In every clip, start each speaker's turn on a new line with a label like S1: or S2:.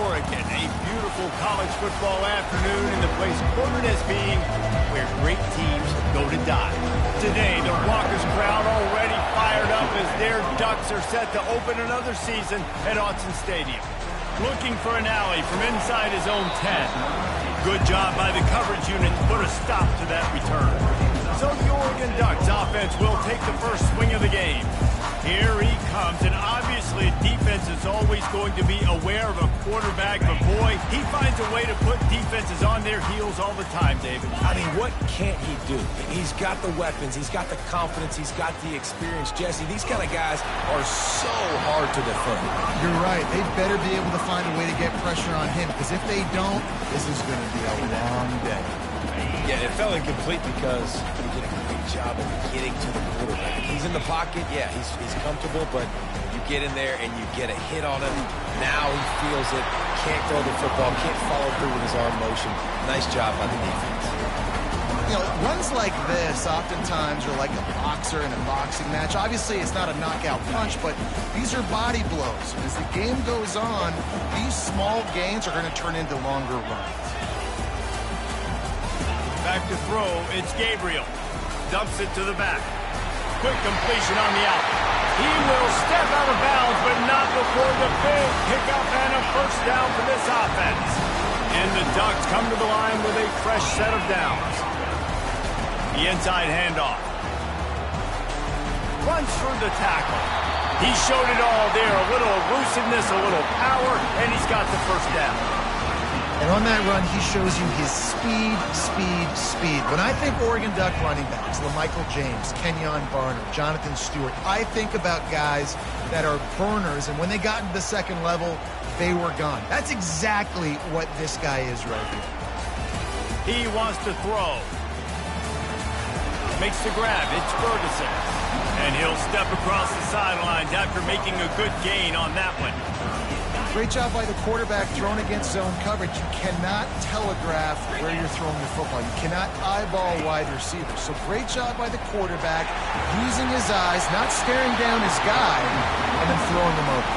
S1: Oregon. A beautiful college football afternoon in the place quoted as being where great teams go to die. Today, the raucous crowd already fired up as their Ducks are set to open another season at Autzen Stadium. Looking for an alley from inside his own 10. Good job by the coverage unit to put a stop to that return. So the Oregon Ducks offense will take the first swing of the game. Here he comes, and obviously defense is always going to be aware of a quarterback, but boy, he finds a way to put defenses on their heels all the time, David.
S2: I mean, what can't he do? He's got the weapons, he's got the confidence, he's got the experience. Jesse, these kind of guys are so hard to defend.
S3: You're right. They better be able to find a way to get pressure on him, because if they don't, this is going to be a long day.
S2: Yeah, it fell incomplete because he did a great job of getting to the quarterback. He's in the pocket, yeah, he's comfortable, but you get in there and you get a hit on him. Now he feels it, can't throw the football, can't follow through with his arm motion. Nice job by the defense.
S3: You know, runs like this oftentimes are like a boxer in a boxing match. Obviously, it's not a knockout punch, but these are body blows. As the game goes on, these small gains are going to turn into longer runs.
S1: Back to throw, it's Gabriel. Dumps it to the back. Quick completion on the out. He will step out of bounds, but not before the big pickup and a first down for this offense. And the Ducks come to the line with a fresh set of downs. The inside handoff. Runs through the tackle. He showed it all there. A little elusiveness, a little power, and he's got the first down.
S3: And on that run, he shows you his speed, speed, speed. When I think Oregon Duck running backs, LaMichael James, Kenyon Barner, Jonathan Stewart, I think about guys that are burners, and when they got into the second level, they were gone. That's exactly what this guy is right here.
S1: He wants to throw. Makes the grab. It's Ferguson. And he'll step across the sidelines after making a good gain on that one.
S3: Great job by the quarterback thrown against zone coverage. You cannot telegraph where you're throwing the football. You cannot eyeball wide receivers. So great job by the quarterback using his eyes, not staring down his guy, and then throwing him over.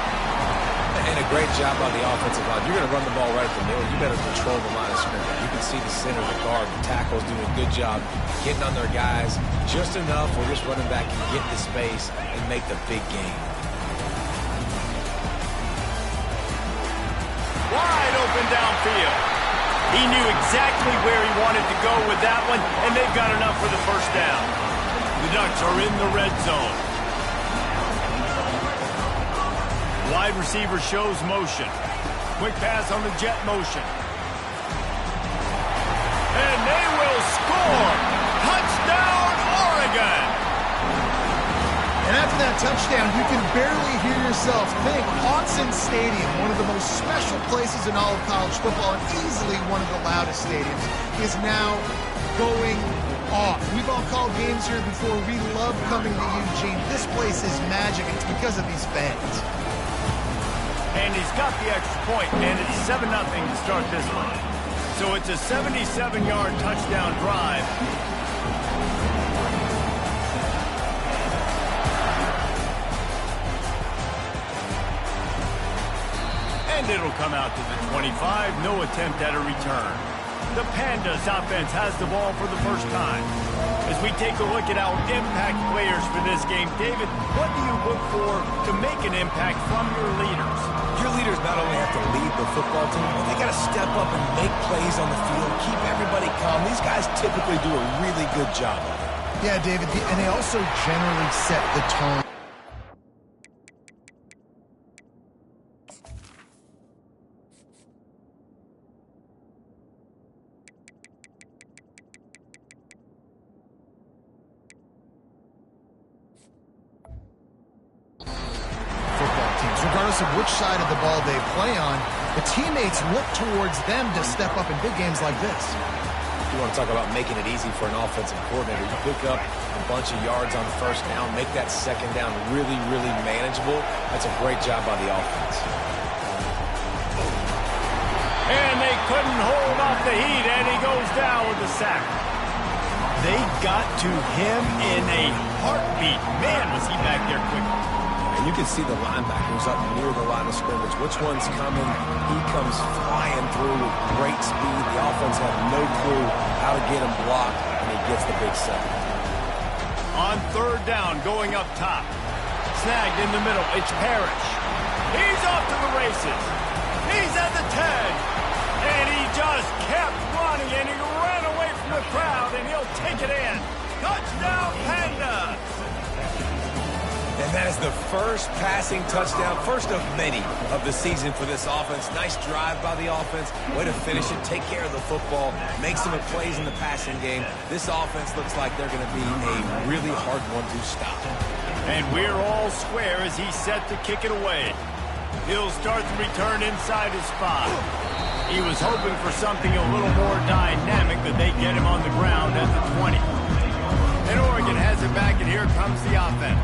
S2: And a great job on the offensive line. You're going to run the ball right at the middle. You better control the line of scrimmage. You can see the center of the guard. The tackle's doing a good job getting on their guys just enough where this running back can get the space and make the big game.
S1: Wide open downfield. He knew exactly where he wanted to go with that one, and they've got enough for the first down. The Ducks are in the red zone. Wide receiver shows motion. Quick pass on the jet motion. And they will score! Touchdown, Oregon!
S3: And after that touchdown, you can barely hear yourself think. Autzen Stadium, one of the most special places in all of college football, and easily one of the loudest stadiums, is now going off. We've all called games here before. We love coming to Eugene. This place is magic. It's because of these fans.
S1: And he's got the extra point, and it's 7-0 to start this one. So it's a 77-yard touchdown drive. And it'll come out to the 25, no attempt at a return. The Pandas offense has the ball for the first time. As we take a look at our impact players for this game, David, what do you look for to make an impact from your leaders?
S2: Your leaders not only have to lead the football team, but they got to step up and make plays on the field, keep everybody calm. These guys typically do a really good job of it.
S3: Yeah, David, and they also generally set the tone. Regardless of which side of the ball they play on, the teammates look towards them to step up in big games like this.
S2: You want to talk about making it easy for an offensive coordinator. You pick up a bunch of yards on first down, make that second down really, really manageable. That's a great job by the offense.
S1: And they couldn't hold off the heat, and he goes down with the sack. They got to him in a heartbeat. Man, was he back there quick.
S2: And you can see the linebackers up near the line of scrimmage. Which one's coming? He comes flying through with great speed. The offense had no clue how to get him blocked, and he gets the big sack.
S1: On third down, going up top. Snagged in the middle. It's Parrish. He's off to the races. He's at the 10. And he just kept running, and he ran away from the crowd, and he'll take it in. Touchdown, Panda!
S2: And that is the first passing touchdown, first of many of the season for this offense. Nice drive by the offense. Way to finish it, take care of the football, make some plays in the passing game. This offense looks like they're going to be a really hard one to stop.
S1: And we're all square as he's set to kick it away. He'll start the return inside his spot. He was hoping for something a little more dynamic, but they get him on the ground at the 20. And Oregon has it back, and here comes the offense.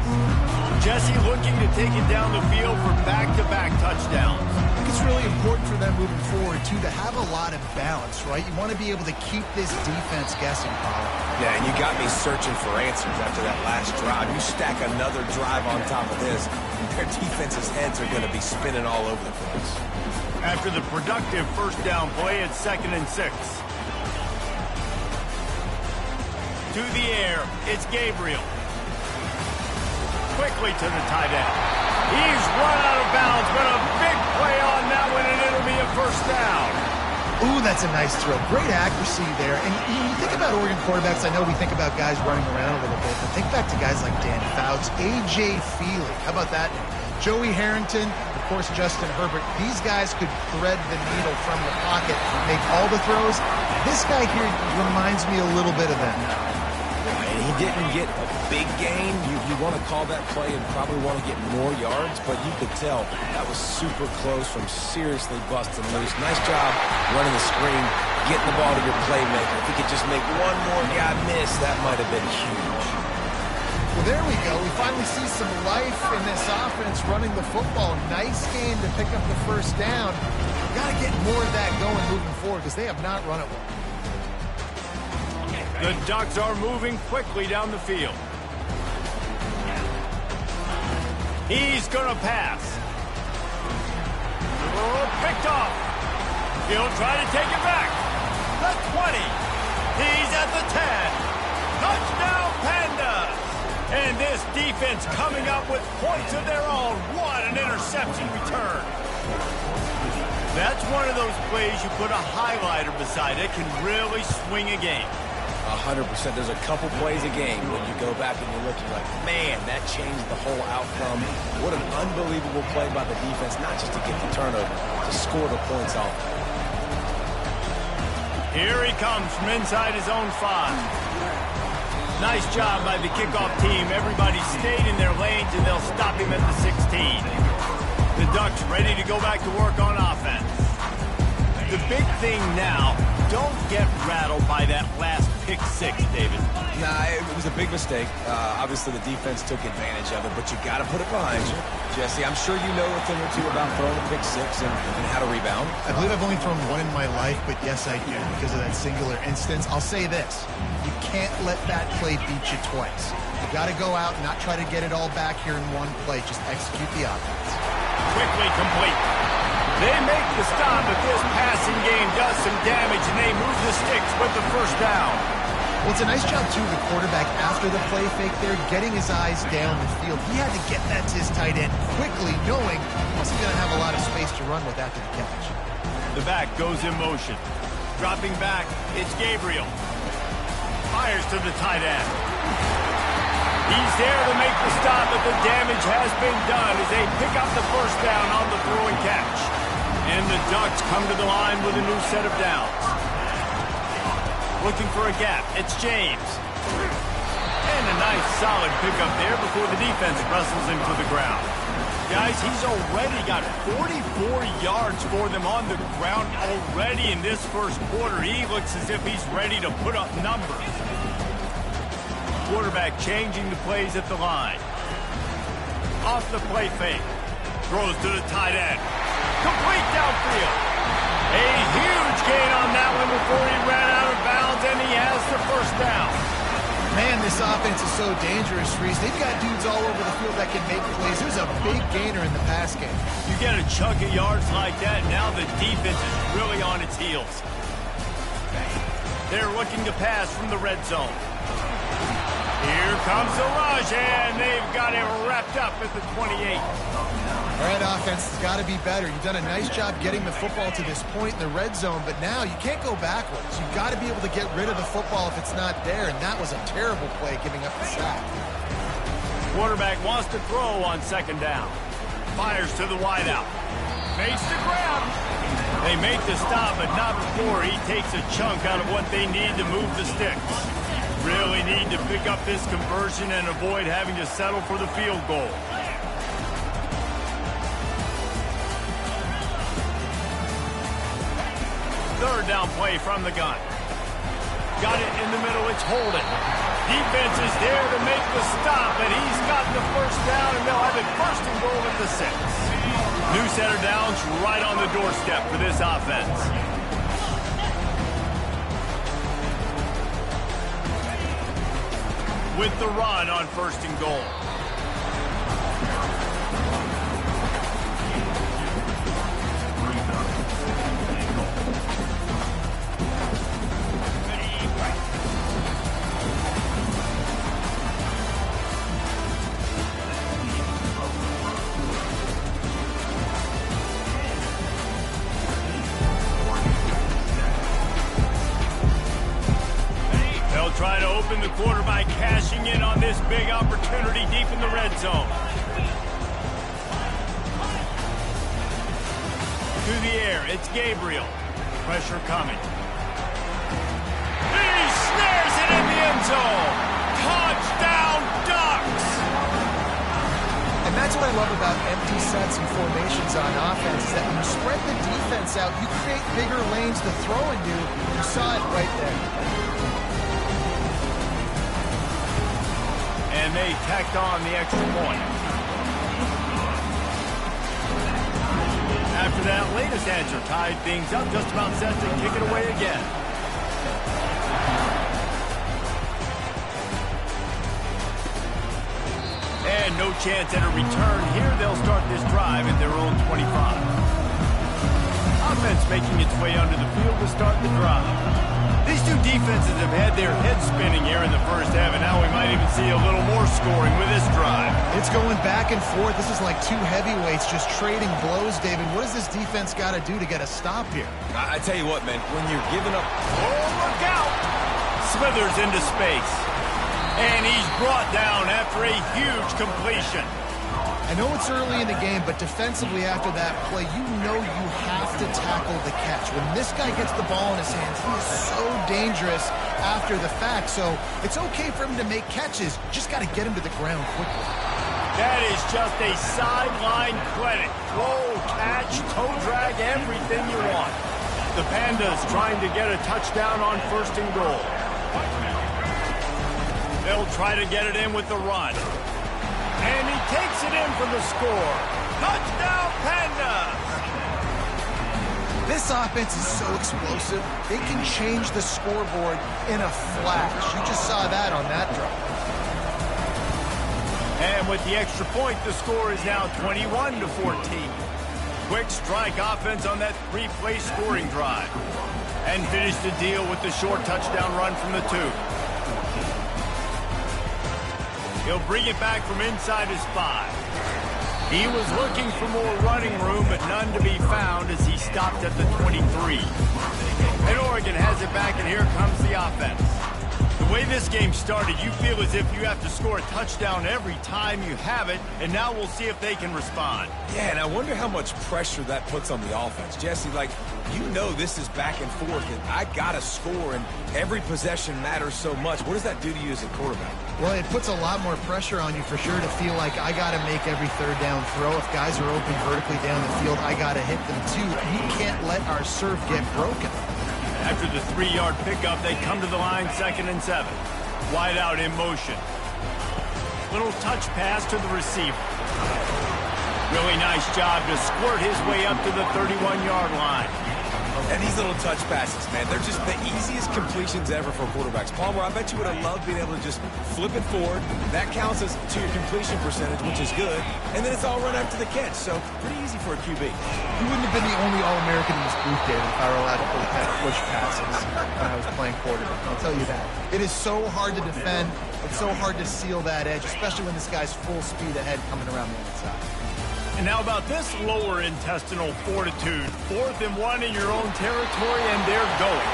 S1: Jesse looking to take it down the field for back-to-back touchdowns.
S3: I think it's really important for them moving forward, too, to have a lot of balance, right? You want to be able to keep this defense guessing, Paul.
S2: Yeah, and you got me searching for answers after that last drive. You stack another drive on top of this, their defense's heads are going to be spinning all over the place.
S1: After the productive first down play, it's 2nd and 6. To the air, it's Gabriel. Quickly to the tight end. He's run out of bounds, but a big play on that one, and it'll be a first down.
S3: Ooh, that's a nice throw. Great accuracy there. And you think about Oregon quarterbacks, I know we think about guys running around a little bit, but think back to guys like Dan Fouts, A.J. Feely. How about that? Joey Harrington, of course, Justin Herbert. These guys could thread the needle from the pocket, make all the throws. This guy here reminds me a little bit of them.
S2: And he didn't get a big gain. You want to call that play and probably want to get more yards, but you could tell that was super close from seriously busting loose. Nice job running the screen, getting the ball to your playmaker. If he could just make one more guy miss, that might have been huge.
S3: Well, there we go. We finally see some life in this offense running the football. Nice game to pick up the first down. Got to get more of that going moving forward because they have not run it well.
S1: The Ducks are moving quickly down the field. He's going to pass. Oh, picked off. He'll try to take it back. The 20. He's at the 10. Touchdown, Pandas. And this defense coming up with points of their own. What an interception return. That's one of those plays you put a highlighter beside it, can really swing a game.
S2: 100%. There's a couple plays a game when you go back and you're looking like, man, that changed the whole outcome. What an unbelievable play by the defense, not just to get the turnover, to score the points off.
S1: Here he comes from inside his own 5. Nice job by the kickoff team. Everybody stayed in their lanes, and they'll stop him at the 16. The Ducks ready to go back to work on offense. The big thing now, don't get rattled by that last pick 6, David.
S2: Nah, it was a big mistake. Obviously, the defense took advantage of it, but you got to put it behind you. Jesse, I'm sure you know a thing or two about throwing a pick 6 and how to rebound.
S3: I believe I've only thrown one in my life, but yes, I do because of that singular instance. I'll say this. You can't let that play beat you twice. You got to go out and not try to get it all back here in one play. Just execute the offense.
S1: Quickly complete. They make the stop, but this passing game does some damage, and they move the sticks with the first down.
S3: Well, it's a nice job, too, the quarterback, after the play fake there, getting his eyes down the field. He had to get that to his tight end quickly, knowing he wasn't going to have a lot of space to run with after the catch.
S1: The back goes in motion. Dropping back, it's Gabriel. Fires to the tight end. He's there to make the stop, but the damage has been done as they pick up the first down on the throw and catch. And the Ducks come to the line with a new set of downs. Looking for a gap, it's James. And a nice solid pickup there before the defense wrestles him to the ground. Guys, he's already got 44 yards for them on the ground already in this first quarter. He looks as if he's ready to put up numbers. Quarterback changing the plays at the line. Off the play fake. Throws to the tight end. Complete downfield. A huge gain on that one before he ran out of bounds, and he has the first down.
S3: Man, this offense is so dangerous, Reese. They've got dudes all over the field that can make plays. There's a big gainer in the pass game.
S1: You get a chunk of yards like that, now the defense is really on its heels. They're looking to pass from the red zone. Here comes the rush, and they've got it wrapped up at the 28.
S3: All right, offense has got to be better. You've done a nice job getting the football to this point in the red zone, but now you can't go backwards. You've got to be able to get rid of the football if it's not there, and that was a terrible play giving up the sack.
S1: Quarterback wants to throw on second down. Fires to the wideout. Makes the grab. They make the stop, but not before he takes a chunk out of what they need to move the sticks. Really need to pick up this conversion and avoid having to settle for the field goal. Third down play from the gun. Got it in the middle, it's Holden. Defense is there to make the stop, and he's got the first down, and they'll have it first and goal at the 6. New set of downs right on the doorstep for this offense. With the run on first and goal. Try to open the quarter by cashing in on this big opportunity deep in the red zone. Through the air, it's Gabriel. Pressure coming. He snares it in the end zone. Touchdown, Ducks!
S3: And that's what I love about empty sets and formations on offense, is that when you spread the defense out, you create bigger lanes to throw into. You saw it right there.
S1: And they tacked on the extra point. After that latest answer tied things up, just about set to kick it away again. And no chance at a return here. They'll start this drive at their own 25. Offense making its way under the field to start the drive. These two defenses have had their heads spinning here in the first half, and now we might even see a little more scoring with this drive.
S3: It's going back and forth. This is like two heavyweights just trading blows, David. What does this defense got to do to get a stop here?
S2: I tell you what, man, when you're giving up...
S1: Oh, look out! Smithers into space. And he's brought down after a huge completion.
S3: I know it's early in the game, but defensively after that play, you know you have to tackle the catch. When this guy gets the ball in his hands, he is so dangerous after the fact. So it's okay for him to make catches. Just got to get him to the ground quickly.
S1: That is just a sideline credit. Throw, catch, toe drag, everything you want. The Pandas trying to get a touchdown on first and goal. They'll try to get it in with the run. And he takes it in for the score. Touchdown, Pandas!
S3: This offense is so explosive, they can change the scoreboard in a flash. You just saw that on that drive.
S1: And with the extra point, the score is now 21-14. Quick strike offense on that three-play scoring drive. And finish the deal with the short touchdown run from the 2. He'll bring it back from inside his 5. He was looking for more running room, but none to be found as he stopped at the 23. And Oregon has it back, and here comes the offense. The way this game started, you feel as if you have to score a touchdown every time you have it, and now we'll see if they can respond.
S2: Yeah, and I wonder how much pressure that puts on the offense. Jesse, like, you know this is back and forth, and I got to score, and every possession matters so much. What does that do to you as a quarterback?
S3: Well, it puts a lot more pressure on you for sure to feel like I got to make every third down throw. If guys are open vertically down the field, I got to hit them too. We can't let our serve get broken.
S1: After the 3-yard pickup, they come to the line 2nd and 7. Wide out in motion. Little touch pass to the receiver. Really nice job to squirt his way up to the 31-yard line. A
S2: And these little touch passes, man, they're just the easiest completions ever for quarterbacks. Palmer, I bet you would have loved being able to just flip it forward. That counts as to your completion percentage, which is good. And then it's all run after the catch, so pretty easy for a QB.
S3: You wouldn't have been the only All-American in this booth, David, if I were allowed to push passes when I was playing quarterback. I'll tell you that. It is so hard to defend. It's so hard to seal that edge, especially when this guy's full speed ahead coming around the outside.
S1: And now about this lower intestinal fortitude. 4th and 1 in your own territory, and they're going.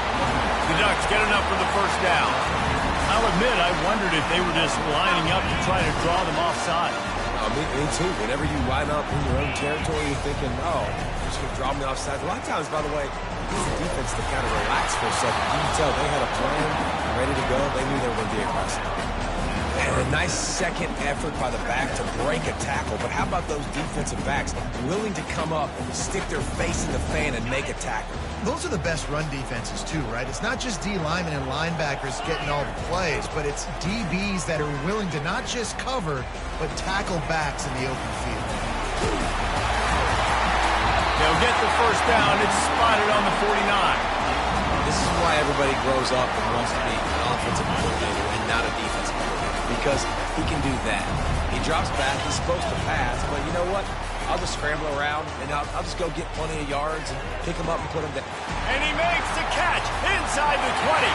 S1: The Ducks get enough for the first down. I'll admit, I wondered if they were just lining up to try to draw them offside.
S2: Me too. Whenever you line up in your own territory, you're thinking, oh, you're just going to draw me offside. A lot of times, by the way, this is the defense that kind of relaxed for a second. You can tell they had a plan, ready to go. They knew they were going to be aggressive. And a nice second effort by the back to break a tackle. But how about those defensive backs willing to come up, stick their face in the fan, and make a tackle?
S3: Those are the best run defenses, too, right? It's not just D linemen and linebackers getting all the plays, but it's DBs that are willing to not just cover, but tackle backs in the open field.
S1: They'll get the first down. It's spotted on the 49.
S2: This is why everybody grows up and wants to be an offensive coordinator and not a defensive coordinator, because he can do that. He drops back. He's supposed to pass, but you know what? I'll just scramble around, and I'll just go get plenty of yards and pick him up and put him down.
S1: And he makes the catch inside the 20.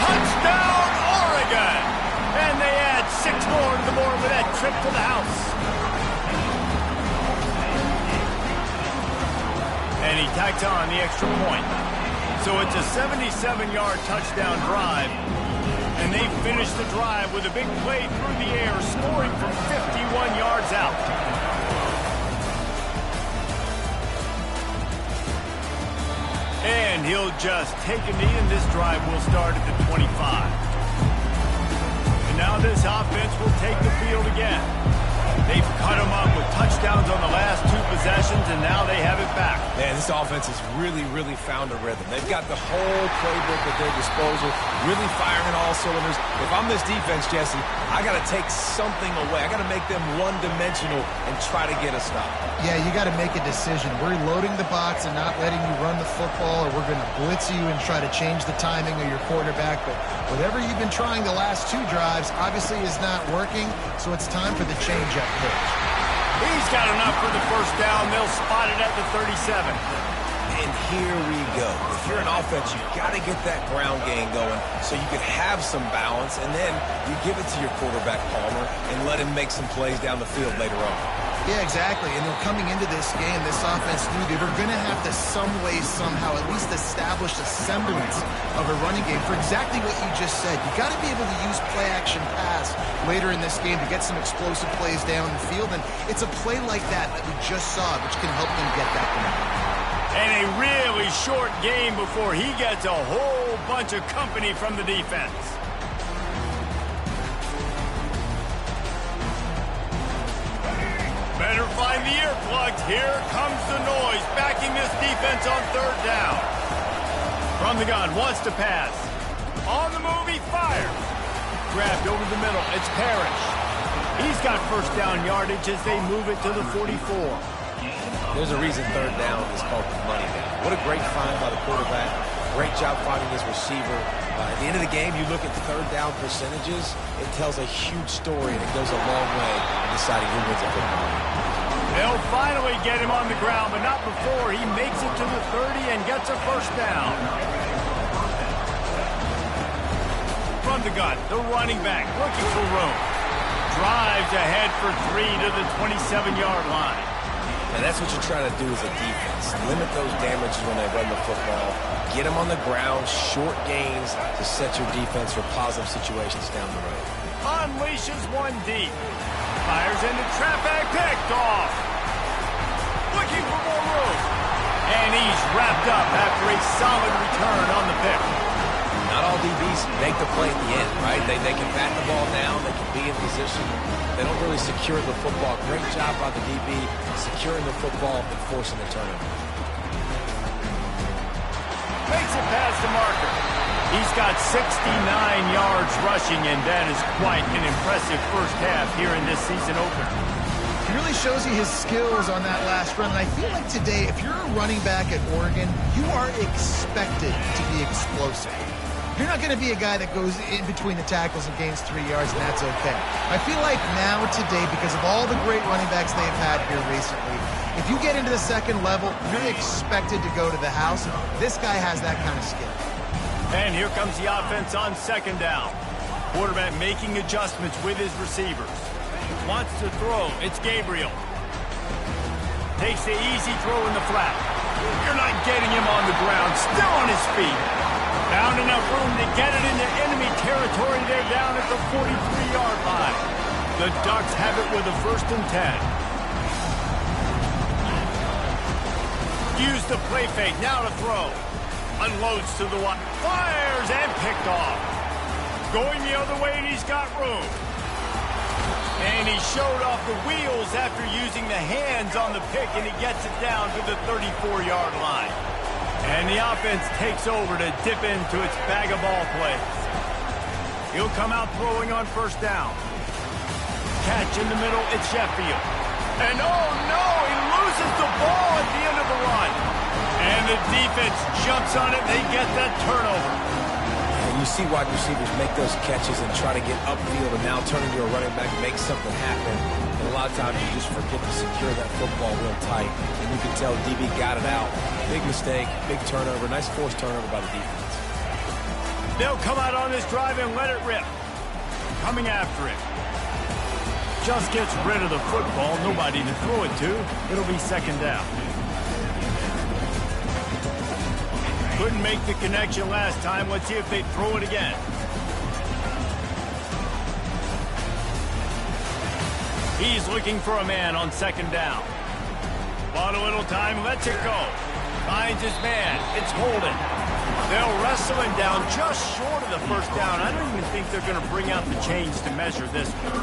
S1: Touchdown, Oregon! And they add 6 more to the board with that trip to the house. And he tacks on the extra point. So it's a 77-yard touchdown drive. And they finish the drive with a big play through the air, scoring from 51 yards out. And he'll just take a knee, and this drive will start at the 25. And now this offense will take the field again. They've cut them up with touchdowns on the last 2 possessions, and now they have it back.
S2: Man, this offense has really found a rhythm. They've got the whole playbook at their disposal, really firing on all cylinders. If I'm this defense, Jesse, I got to take something away. I got to make them one-dimensional and try to get a stop.
S3: Yeah, you got to make a decision. We're loading the box and not letting you run the football, or we're going to blitz you and try to change the timing of your quarterback. But whatever you've been trying the last 2 drives obviously is not working, so it's time for the change-up pitch.
S1: He's got enough for the first down. They'll spot it at the 37.
S2: And here we go. If you're an offense, you've got to get that ground game going so you can have some balance, and then you give it to your quarterback, Palmer, and let him make some plays down the field later on.
S3: Yeah, exactly. And they're coming into this game, this offense knew they were going to have to some way, somehow, at least establish a semblance of a running game for exactly what you just said. You got to be able to use play-action pass later in this game to get some explosive plays down the field. And it's a play like that we just saw, which can help them get that going.
S1: And a really short game before he gets a whole bunch of company from the defense. Better find the earplugs. Here comes the noise, backing this defense on 3rd down. From the gun, wants to pass. On the move, he fires. Grabbed over the middle, it's Parrish. He's got first down yardage as they move it to the 44.
S2: There's a reason 3rd down is called money down. What a great find by the quarterback. Great job finding his receiver. At the end of the game, you look at 3rd down percentages, it tells a huge story, and it goes a long way in deciding who wins a football game.
S1: They'll finally get him on the ground, but not before he makes it to the 30 and gets a first down. From the gun, the running back looking for room. Drives ahead for 3 to the 27-yard line.
S2: And that's what you're trying to do as a defense. Limit those damages when they run the football. Get them on the ground, short gains to set your defense for positive situations down the road.
S1: Unleashes one deep. Fires into trap bag, picked off. Looking for more room. And he's wrapped up after a solid return on the pick.
S2: Not all DBs make the play at the end, right? They can bat the ball down. They can be in position. They don't really secure the football. Great job by the DB securing the football and forcing the turnover.
S1: Makes it past the marker. He's got 69 yards rushing, and that is quite an impressive first half here in this season opener.
S3: really shows you his skills on that last run. And I feel like today, if you're a running back at Oregon, you are expected to be explosive. You're not going to be a guy that goes in between the tackles and gains 3 yards, and that's okay. I feel like now today, because of all the great running backs they've had here recently, if you get into the second level, you're expected to go to the house. This guy has that kind of skill.
S1: And here comes the offense on second down. Quarterback making adjustments with his receivers. Wants to throw. It's Gabriel. Takes the easy throw in the flat. You're not getting him on the ground. Still on his feet. Found enough room to get it into enemy territory. They're down at the 43-yard line. The Ducks have it with a 1st and 10. Use the play fake. Now to throw. Unloads to the one. Fires and picked off. Going the other way, and he's got room. And he showed off the wheels after using the hands on the pick, and he gets it down to the 34-yard line. And the offense takes over to dip into its bag of ball plays. He'll come out throwing on 1st down. Catch in the middle, it's Sheffield. And oh no, he loses the ball at the end of the run. And the defense jumps on it, they get that turnover.
S2: You see wide receivers make those catches and try to get upfield and now turn into a running back and make something happen. And a lot of times you just forget to secure that football real tight. And you can tell DB got it out. Big mistake, big turnover, nice forced turnover by the defense.
S1: They'll come out on this drive and let it rip. Coming after it. Just gets rid of the football, nobody to throw it to. It'll be 2nd down. Couldn't make the connection last time. Let's see if they throw it again. He's looking for a man on 2nd down. Bought a little time, lets it go. Finds his man. It's Holden. They'll wrestle him down just short of the 1st down. I don't even think they're going to bring out the chains to measure this one.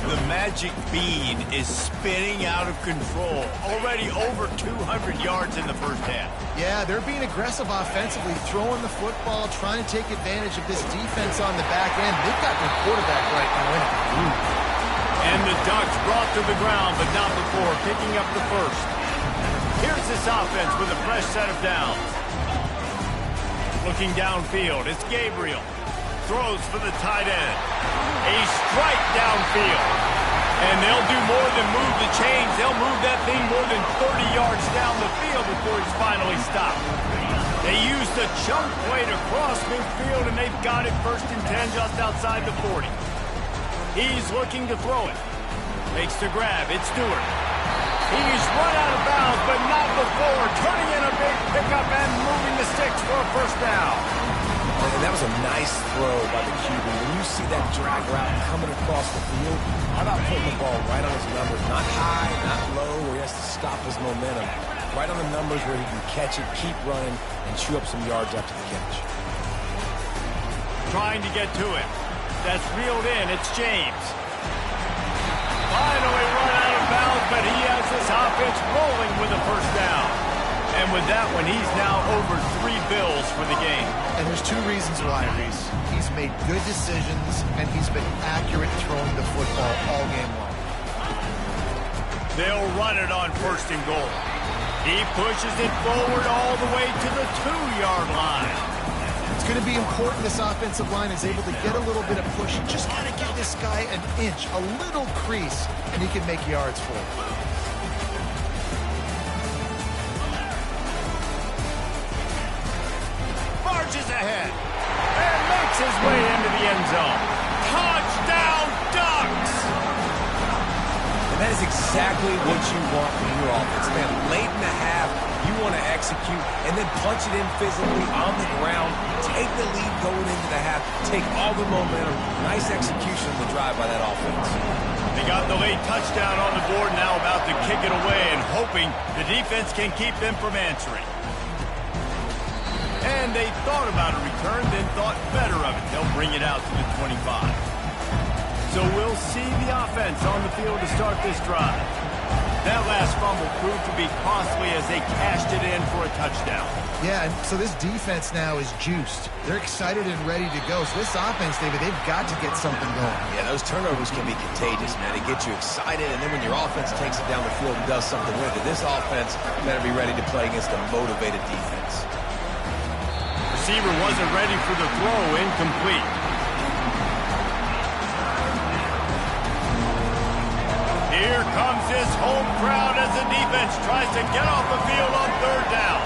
S1: The magic bean is spinning out of control. Already over 200 yards in the 1st half.
S3: Yeah, they're being aggressive offensively, throwing the football, trying to take advantage of this defense on the back end. They've got their quarterback right now in it.
S1: And the Ducks brought to the ground, but not before picking up the 1st. Here's this offense with a fresh set of downs. Looking downfield, it's Gabriel. Throws for the tight end. A strike downfield. And they'll do more than move the chains. They'll move that thing more than 30 yards down the field before he's finally stopped. They use the chunk play to cross midfield, and they've got it 1st and 10 just outside the 40. He's looking to throw it. Makes the grab. It's Stewart. He's run out of bounds, but not before. Turning in a big pickup and moving the sticks for a 1st down.
S2: And that was a nice throw by the QB. When you see that drag route coming across the field, how about putting the ball right on his numbers? Not high, not low, where he has to stop his momentum. Right on the numbers where he can catch it, keep running, and chew up some yards after the catch.
S1: Trying to get to it. That's reeled in. It's James. Finally run out of bounds, but he has this offense rolling with a 1st down. And with that one, he's now over 3 bills for the game.
S3: And there's 2 reasons why, Reese. He's made good decisions, and he's been accurate throwing the football all game long.
S1: They'll run it on 1st and goal. He pushes it forward all the way to the 2-yard line.
S3: It's going to be important this offensive line is able to get a little bit of push. Just got to give this guy an inch, a little crease, and he can make yards for it.
S1: Marches ahead and makes his way into the end zone. Touchdown, Ducks!
S2: And that is exactly what you want from your offense, man. Late in the half, you want to execute and then punch it in physically on the ground, take the lead going into the half, take all the momentum. Nice execution of the drive by that offense.
S1: They got the late touchdown on the board, now about to kick it away and hoping the defense can keep them from answering. And they thought about a return, then thought better of it. They'll bring it out to the 25. So we'll see the offense on the field to start this drive. That last fumble proved to be costly as they cashed it in for a touchdown.
S3: Yeah, and so this defense now is juiced. They're excited and ready to go. So this offense, David, they've got to get something going.
S2: Yeah, those turnovers can be contagious, man. They get you excited, and then when your offense takes it down the field and does something with it, this offense better be ready to play against a motivated defense.
S1: Receiver wasn't ready for the throw, incomplete. Here comes this home crowd as the defense tries to get off the field on third down.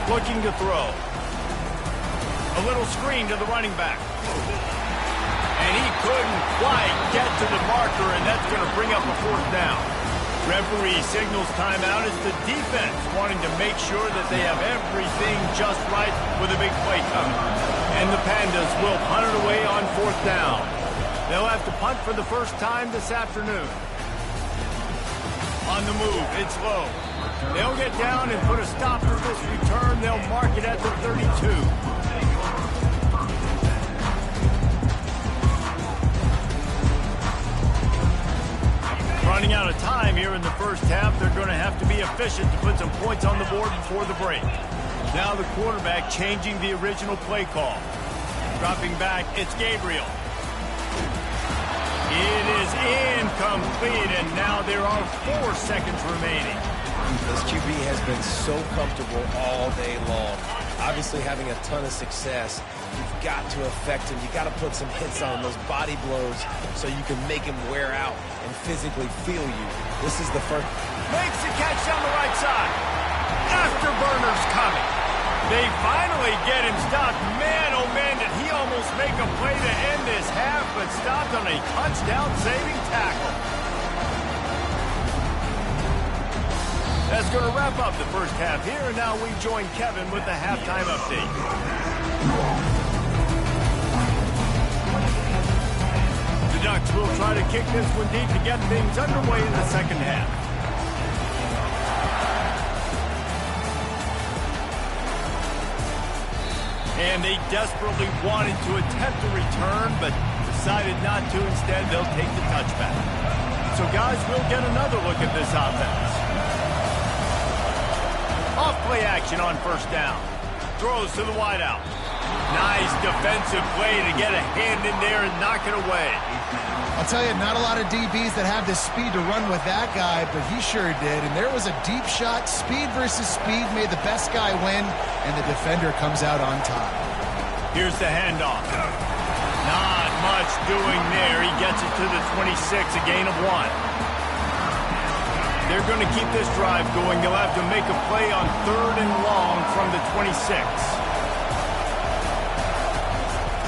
S1: Looking to throw. A little screen to the running back. And he couldn't quite get to the marker, and that's going to bring up a fourth down. Referee signals timeout as the defense wanting to make sure that they have everything just right with a big play coming. And the Pandas will punt it away on fourth down. They'll have to punt for the first time this afternoon. On the move, it's low. They'll get down and put a stop to this return. They'll mark it at the 32. Running out of time here in the first half. They're going to have to be efficient to put some points on the board before the break. Now the quarterback changing the original play call. Dropping back, it's Gabriel. It is incomplete, and now there are 4 seconds remaining.
S2: This QB has been so comfortable all day long. Obviously having a ton of success. You've got to affect him. You've got to put some hits on him, those body blows, so you can make him wear out and physically feel you. This is the first.
S1: Makes the catch down the right side. Afterburner's coming. They finally get him stopped. Man, oh man, did he almost make a play to end this half, but stopped on a touchdown-saving tackle. That's going to wrap up the first half here, and now we join Kevin with the halftime update. The Ducks will try to kick this one deep to get things underway in the second half. And they desperately wanted to attempt a return, but decided not to. Instead, they'll take the touchback. So, guys, we'll get another look at this offense. Off-play action on first down. Throws to the wideout. Nice defensive play to get a hand in there and knock it away.
S3: I'll tell you, not a lot of DBs that have the speed to run with that guy, but he sure did. And there was a deep shot. Speed versus speed made the best guy win, and the defender comes out on top.
S1: Here's the handoff. Not much doing there. He gets it to the 26, a gain of 1. They're going to keep this drive going. They'll have to make a play on third and long from the 26.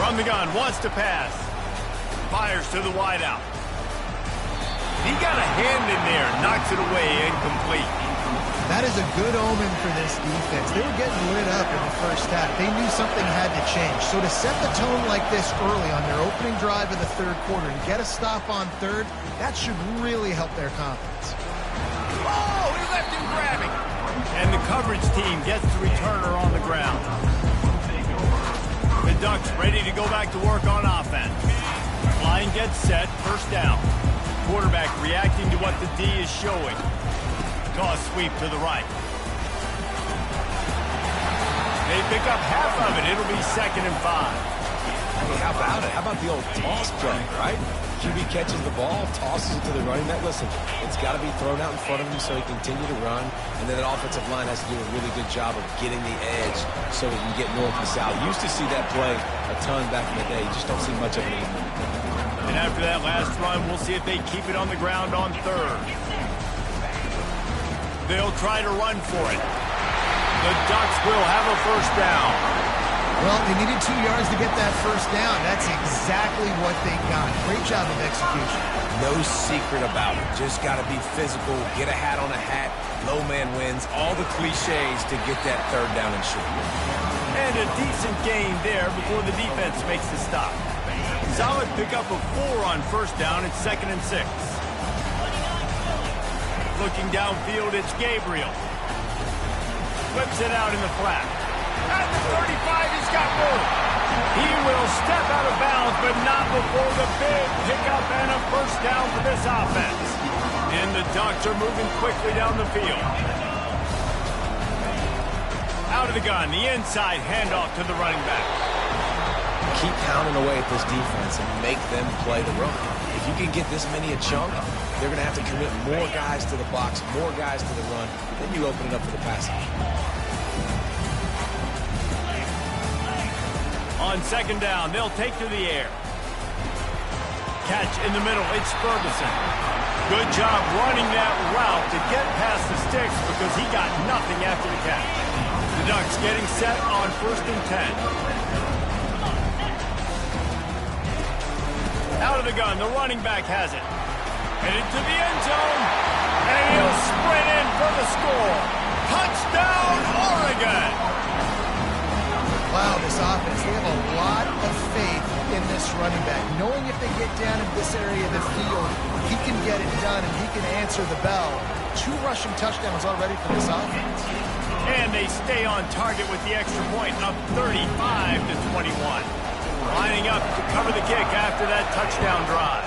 S1: From the gun, wants to pass. Fires to the wideout. He got a hand in there, knocks it away, incomplete.
S3: That is a good omen for this defense. They were getting lit up in the first half. They knew something had to change. So to set the tone like this early on their opening drive of the third quarter and get a stop on third, that should really help their confidence.
S1: Oh, he left him grabbing. And the coverage team gets the returner on the ground. The Ducks ready to go back to work on offense. Line gets set, first down. Quarterback reacting to what the D is showing. Toss sweep to the right. They pick up half of it. It'll be 2nd and 5.
S2: Hey, how about it? How about the old toss play, right? QB catches the ball, tosses it to the running back. Listen, it's got to be thrown out in front of him so he can continue to run. And then that offensive line has to do a really good job of getting the edge so he can get north and south. Used to see that play a ton back in the day. You just don't see much of it anymore.
S1: And after that last run, we'll see if they keep it on the ground on third. They'll try to run for it. The Ducks will have a first down.
S3: Well, they needed 2 yards to get that first down. That's exactly what they got. Great job of execution.
S2: No secret about it. Just got to be physical, get a hat on a hat, low man wins, all the cliches to get that third down and short.
S1: And a decent gain there before the defense makes the stop. Solid pickup of 4 on first down. It's 2nd and 6. Looking downfield, it's Gabriel. Flips it out in the flat. At the 35, he's got room. He will step out of bounds, but not before the big pickup and a first down for this offense. And the Ducks are moving quickly down the field. Out of the gun, the inside handoff to the running back.
S2: Keep pounding away at this defense and make them play the run. If you can get this many a chunk, they're going to have to commit more guys to the box, more guys to the run. Then you open it up for the passing.
S1: On second down, they'll take to the air. Catch in the middle, it's Ferguson. Good job running that route to get past the sticks because he got nothing after the catch. The Ducks getting set on 1st and 10. Out of the gun, the running back has it. Headed to the end zone, and he'll sprint in for the score. Touchdown, Oregon!
S3: Wow, this offense, they have a lot of faith in this running back. Knowing if they get down in this area of the field, he can get it done and he can answer the bell. 2 rushing touchdowns already for this offense.
S1: And they stay on target with the extra point, up 35-21. Lining up to cover the kick after that touchdown drive.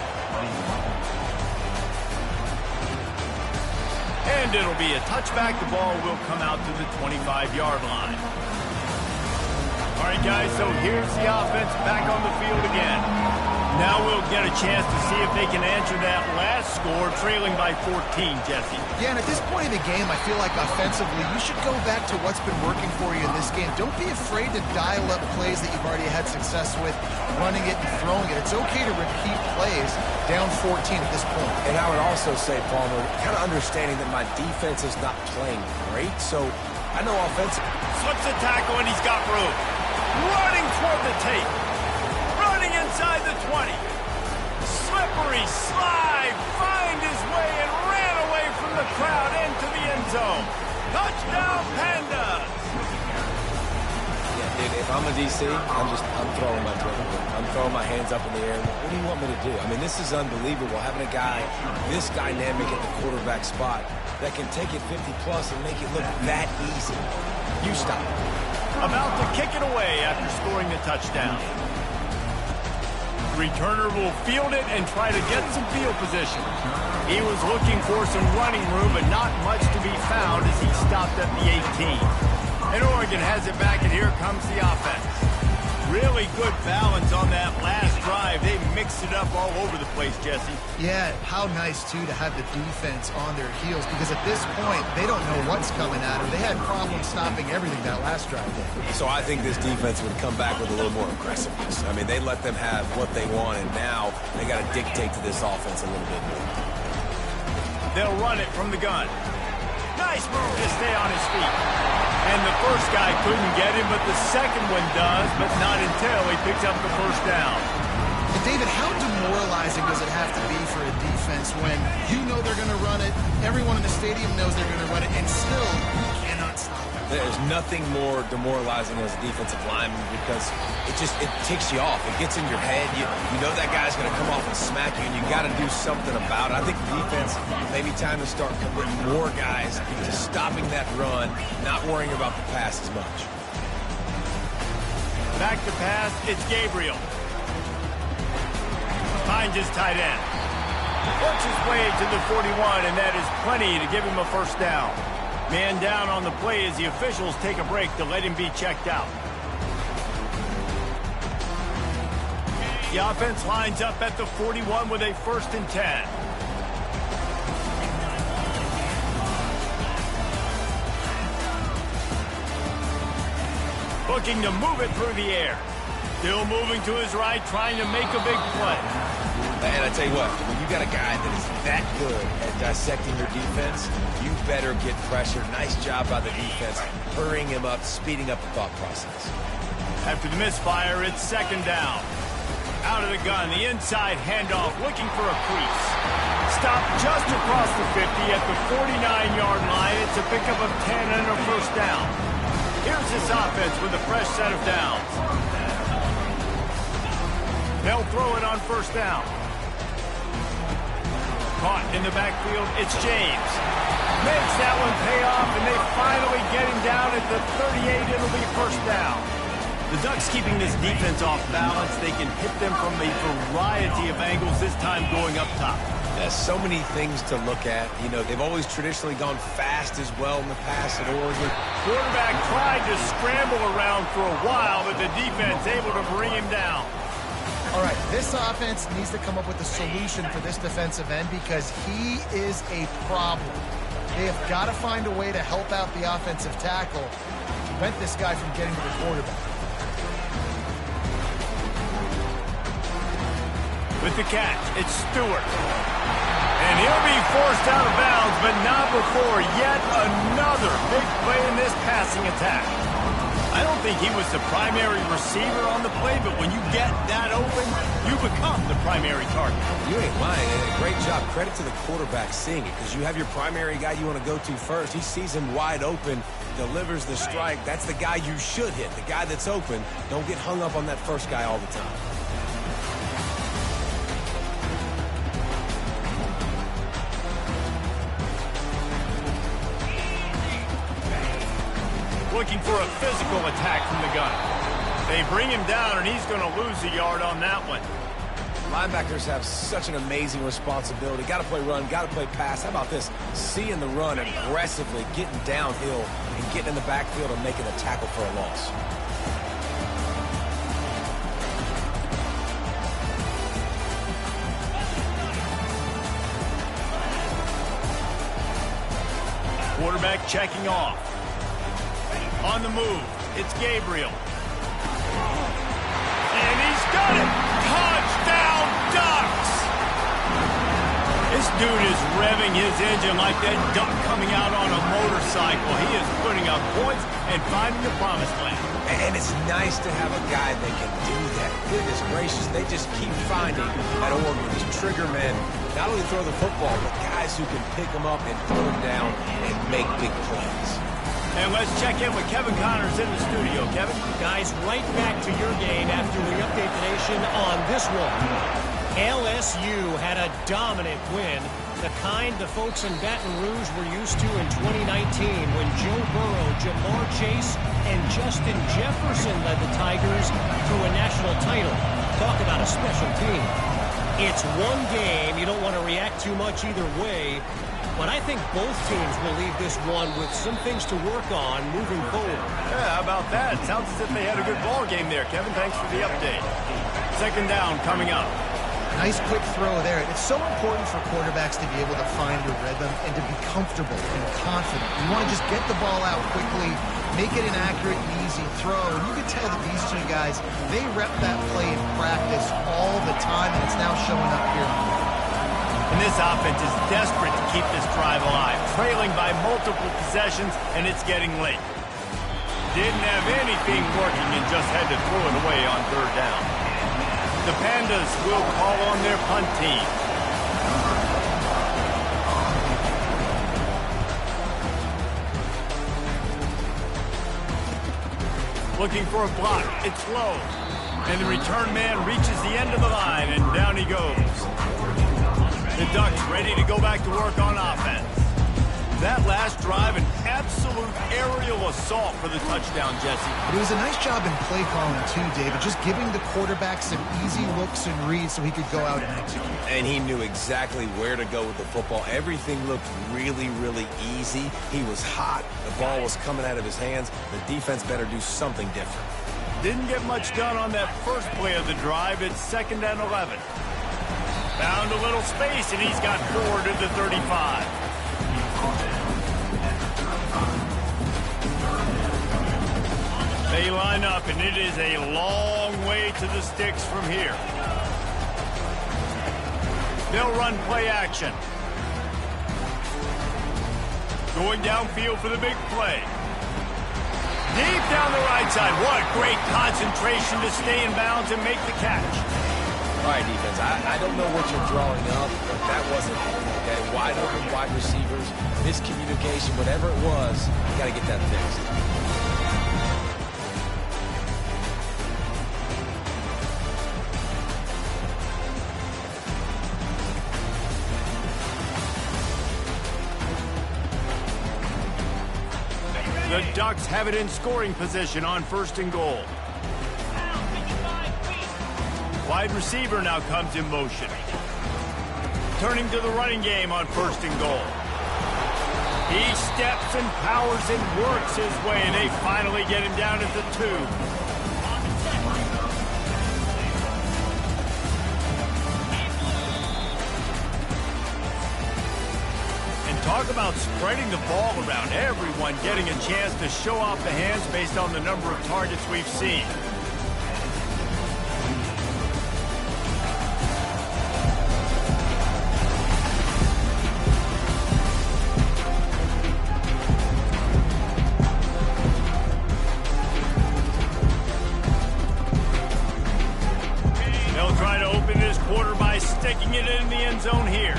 S1: And it'll be a touchback. The ball will come out to the 25-yard line. All right, guys, so here's the offense back on the field again. Now we'll get a chance to see if they can answer that last score, trailing by 14, Jesse.
S3: Yeah, and at this point in the game, I feel like offensively, you should go back to what's been working for you in this game. Don't be afraid to dial up plays that you've already had success with, running it and throwing it. It's okay to repeat plays down 14 at this point.
S2: And I would also say, Palmer, kind of understanding that my defense is not playing great, so I know offensive.
S1: Slips a tackle, and he's got room. Running toward the tape. Running inside the 20. Slippery slide. Find his way and ran away from the crowd into the end zone. Touchdown, Pandas.
S2: Yeah, dude, if I'm a DC, I'm throwing my toilet. I'm throwing my hands up in the air. What do you want me to do? I mean, this is unbelievable. Having a guy this dynamic at the quarterback spot that can take it 50-plus and make it look that easy. You stop it.
S1: About to kick it away after scoring the touchdown. Returner will field it and try to get some field position. He was looking for some running room, but not much to be found as he stopped at the 18. And Oregon has it back, and here comes the offense. Really good balance on that last drive. They mixed it up all over the place, Jesse.
S3: Yeah, how nice, too, to have the defense on their heels, because at this point, they don't know what's coming at them. They had problems stopping everything that last drive did.
S2: So I think this defense would come back with a little more aggressiveness. I mean, they let them have what they want, and now they got to dictate to this offense a little bit more.
S1: They'll run it from the gun. Nice move to stay on his feet. And the first guy couldn't get him, but the second one does, but not until he picks up the first down.
S3: And David, how demoralizing does it have to be for a defense when you know they're going to run it, everyone in the stadium knows they're going to run it, and still you cannot stop it?
S2: There's nothing more demoralizing as a defensive lineman because it ticks you off. It gets in your head. You know that guy's going to come off and smack you, and you got to do something about it. I think the defense, maybe time to start committing more guys to stopping that run, not worrying about the pass as much.
S1: Back to pass, it's Gabriel. Finds his tight end. Works his way to the 41, and that is plenty to give him a first down. Man down on the play as the officials take a break to let him be checked out. The offense lines up at the 41 with a 1st and 10. Looking to move it through the air. Still moving to his right, trying to make a big play.
S2: And I tell you what, when you got a guy that is that good at dissecting your defense, you better get pressure. Nice job by the defense, hurrying him up, speeding up the thought process.
S1: After the misfire, it's 2nd down. Out of the gun, the inside handoff, looking for a crease. Stopped just across the 50 at the 49-yard line. It's a pickup of 10 and a first down. Here's this offense with a fresh set of downs. They'll throw it on 1st down. Caught in the backfield, it's James. Makes that one pay off, and they finally get him down at the 38. It'll be 1st down. The Ducks keeping this defense off balance. They can hit them from a variety of angles, this time going up top.
S2: So many things to look at. You know, they've always traditionally gone fast as well in the past at Oregon.
S1: Quarterback tried to scramble around for a while, but the defense able to bring him down.
S3: All right, this offense needs to come up with a solution for this defensive end because he is a problem. They have got to find a way to help out the offensive tackle to prevent this guy from getting to the quarterback.
S1: With the catch, it's Stewart. And he'll be forced out of bounds, but not before yet another big play in this passing attack. I don't think he was the primary receiver on the play, but when you get that open, you become the primary target.
S2: You ain't lying. And a great job. Credit to the quarterback seeing it, because you have your primary guy you want to go to first. He sees him wide open, delivers the strike. That's the guy you should hit, the guy that's open. Don't get hung up on that first guy all the time.
S1: Looking for a physical attack from the gun. They bring him down, and he's going to lose a yard on that one.
S2: Linebackers have such an amazing responsibility. Got to play run, got to play pass. How about this? Seeing the run aggressively, getting downhill, and getting in the backfield and making a tackle for a loss.
S1: Quarterback checking off. On the move, it's Gabriel. And he's got it! Touchdown, Ducks! This dude is revving his engine like that duck coming out on a motorcycle. He is putting up points and finding the promised land.
S2: And it's nice to have a guy that can do that. Goodness gracious, they just keep finding at Oregon these trigger men. Not only throw the football, but guys who can pick them up and throw them down and make big plays.
S1: And let's check in with Kevin Connors in the studio. Kevin?
S4: Guys, right back to your game after we update the nation on this one. LSU had a dominant win, the kind the folks in Baton Rouge were used to in 2019 when Joe Burrow, Jamar Chase, and Justin Jefferson led the Tigers to a national title. Talk about a special team. It's one game. You don't want to react too much either way. But I think both teams will leave this one with some things to work on moving forward.
S1: Yeah, how about that? Sounds as if they had a good ball game there. Kevin, thanks for the update. Second down coming up.
S3: Nice quick throw there. It's so important for quarterbacks to be able to find a rhythm and to be comfortable and confident. You want to just get the ball out quickly, make it an accurate and easy throw. And you can tell that these two guys, they rep that play in practice all the time, and it's now showing up here.
S1: And this offense is desperate to keep this drive alive, trailing by multiple possessions, and it's getting late. Didn't have anything working and just had to throw it away on third down. The Pandas will call on their punt team. Looking for a block. It's low. And the return man reaches the end of the line, and down he goes. The Ducks ready to go back to work on offense. That last drive, an absolute aerial assault for the touchdown, Jesse.
S3: But it was a nice job in play calling, too, David, just giving the quarterback some easy looks and reads so he could go out and execute.
S2: And he knew exactly where to go with the football. Everything looked really, really easy. He was hot. The ball was coming out of his hands. The defense better do something different.
S1: Didn't get much done on that first play of the drive. It's 2nd and 11. Found a little space, and he's got forward to the 35. They line up, and it is a long way to the sticks from here. They'll run play action. Going downfield for the big play. Deep down the right side. What great concentration to stay in bounds and make the catch.
S2: All right, defense, I don't know what you're drawing up, but that wasn't okay. Wide open wide receivers, miscommunication, whatever it was, you got to get that fixed.
S1: The Ducks have it in scoring position on 1st and goal. Wide receiver now comes in motion. Turning to the running game on 1st and goal. He steps and powers and works his way, and they finally get him down at the 2. And talk about spreading the ball around. Everyone getting a chance to show off the hands based on the number of targets we've seen. Sticking it in the end zone here.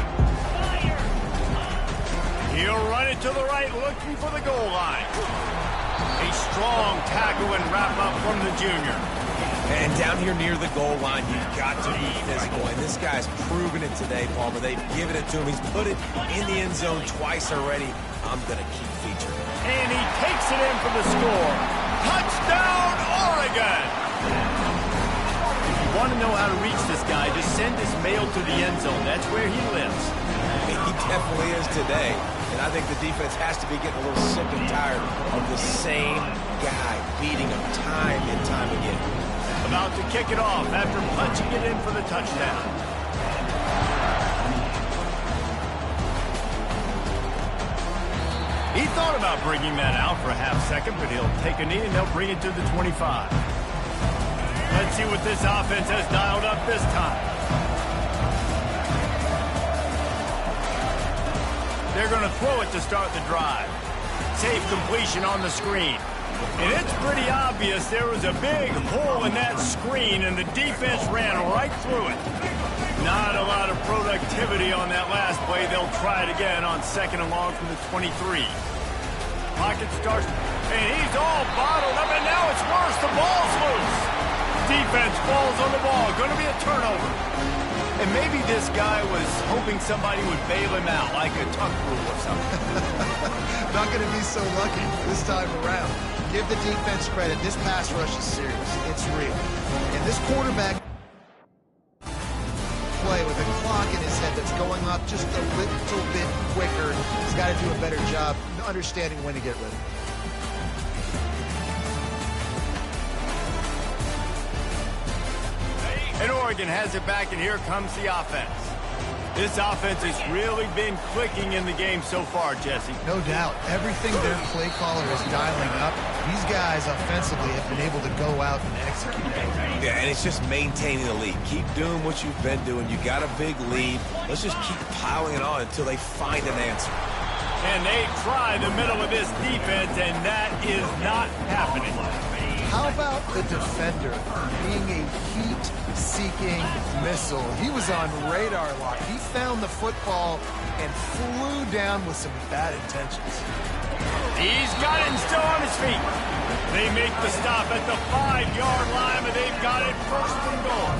S1: He'll run it to the right, looking for the goal line. A strong tackle and wrap up from the junior.
S2: And down here near the goal line, you've got to be physical. And this guy's proven it today, Palmer. They've given it to him. He's put it in the end zone twice already. I'm going to keep featuring.
S1: And he takes it in for the score. Touchdown, Oregon! Want to know how to reach this guy, just send his mail to the end zone. That's where he lives.
S2: He definitely is today. And I think the defense has to be getting a little sick and tired of the same guy beating him time and time again.
S1: About to kick it off after punching it in for the touchdown. He thought about bringing that out for a half second, but he'll take a knee and they'll bring it to the 25. Let's see what this offense has dialed up this time. They're going to throw it to start the drive. Safe completion on the screen. And it's pretty obvious there was a big hole in that screen, and the defense ran right through it. Not a lot of productivity on that last play. They'll try it again on 2nd and long from the 23. Pocket starts, and he's all bottled up, and now it's worse. The ball's loose. Defense falls on the ball. Going to be a turnover. And maybe this guy was hoping somebody would bail him out, like a tuck rule or something.
S3: Not going to be so lucky this time around. Give the defense credit. This pass rush is serious. It's real. And this quarterback play with a clock in his head that's going up just a little bit quicker. He's got to do a better job understanding when to get ready.
S1: And Oregon has it back, and here comes the offense. This offense has really been clicking in the game so far, Jesse.
S3: No doubt. Everything their play caller is dialing up, these guys offensively have been able to go out and execute.
S2: Yeah, and it's just maintaining the lead. Keep doing what you've been doing. You got a big lead. Let's just keep piling it on until they find an answer.
S1: And they try the middle of this defense, and that is not happening.
S3: How about the defender being a heat-seeking missile? He was on radar lock. He found the football and flew down with some bad intentions.
S1: He's got it and still on his feet. They make the stop at the 5-yard line, but they've got it 1st and goal.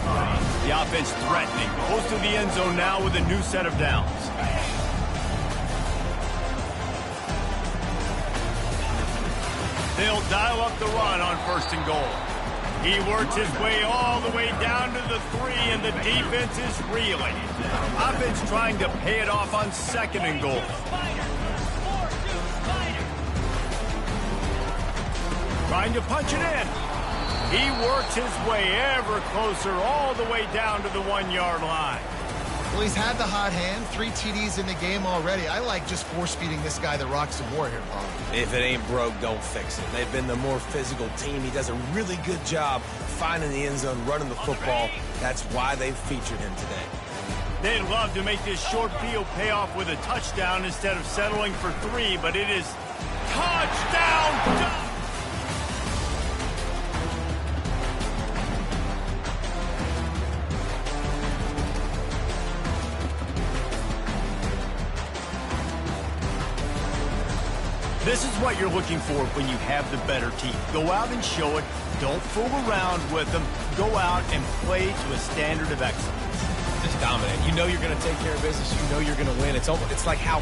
S1: The offense threatening, close to the end zone now with a new set of downs. They'll dial up the run on 1st and goal. He works his way all the way down to the 3, and the defense is reeling. Offense trying to pay it off on 2nd and goal. Trying to punch it in. He works his way ever closer all the way down to the 1-yard line.
S3: Well, he's had the hot hand, 3 TDs in the game already. I like just force-feeding this guy the rock some more here, Paul.
S2: If it ain't broke, don't fix it. They've been the more physical team. He does a really good job finding the end zone, running the football. That's why they've featured him today.
S1: They'd love to make this short field pay off with a touchdown instead of settling for 3, but it is touchdown! This is what you're looking for when you have the better team. Go out and show it. Don't fool around with them. Go out and play to a standard of excellence.
S2: Just dominate. You know you're going to take care of business. You know you're going to win. It's like how